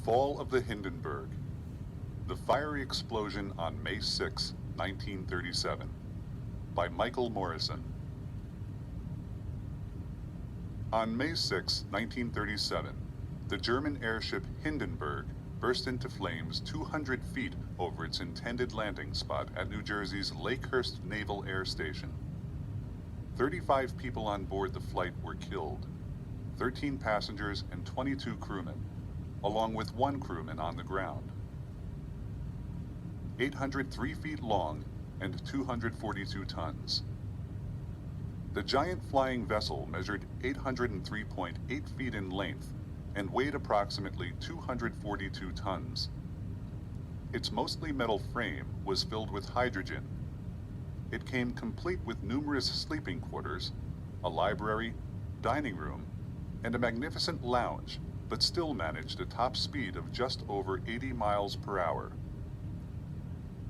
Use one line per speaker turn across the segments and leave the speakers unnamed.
Fall of the Hindenburg. The Fiery Explosion on May 6, 1937. By Michael Morrison. On May 6, 1937, the German airship Hindenburg burst into flames 200 feet over its intended landing spot at New Jersey's Lakehurst Naval Air Station. 35 people on board the flight were killed, 13 passengers and 22 crewmen, along with one crewman on the ground. 803 feet long and 242 tons. The giant flying vessel measured 803.8 feet in length and weighed approximately 242 tons. Its mostly metal frame was filled with hydrogen. It came complete with numerous sleeping quarters, a library, dining room, and a magnificent lounge, but still managed a top speed of just over 80 miles per hour.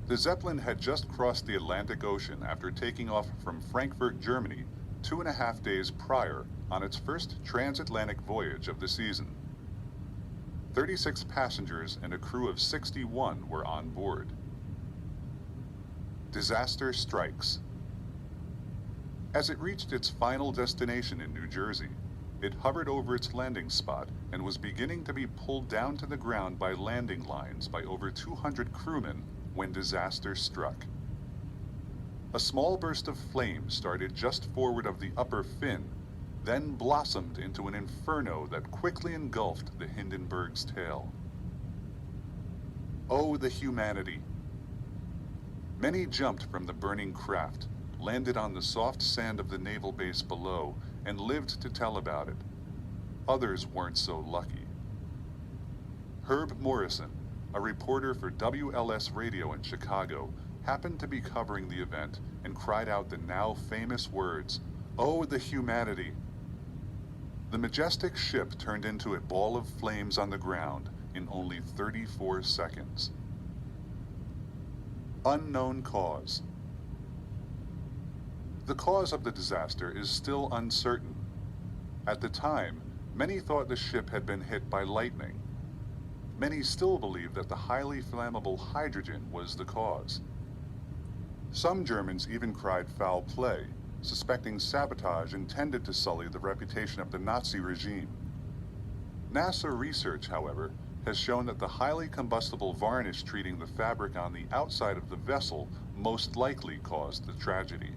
The Zeppelin had just crossed the Atlantic Ocean after taking off from Frankfurt, Germany, 2.5 days prior on its first transatlantic voyage of the season. 36 passengers and a crew of 61 were on board. Disaster strikes. As it reached its final destination in New Jersey, it hovered over its landing spot and was beginning to be pulled down to the ground by landing lines by over 200 crewmen when disaster struck. A small burst of flame started just forward of the upper fin, then blossomed into an inferno that quickly engulfed the Hindenburg's tail. Oh, the humanity! Many jumped from the burning craft, landed on the soft sand of the naval base below, and lived to tell about it. Others weren't so lucky. Herb Morrison, a reporter for WLS Radio in Chicago, happened to be covering the event and cried out the now famous words, "Oh, the humanity!" The majestic ship turned into a ball of flames on the ground in only 34 seconds. Unknown cause. The cause of the disaster is still uncertain. At the time, many thought the ship had been hit by lightning. Many still believe that the highly flammable hydrogen was the cause. Some Germans even cried foul play, suspecting sabotage intended to sully the reputation of the Nazi regime. NASA research, however, has shown that the highly combustible varnish treating the fabric on the outside of the vessel most likely caused the tragedy.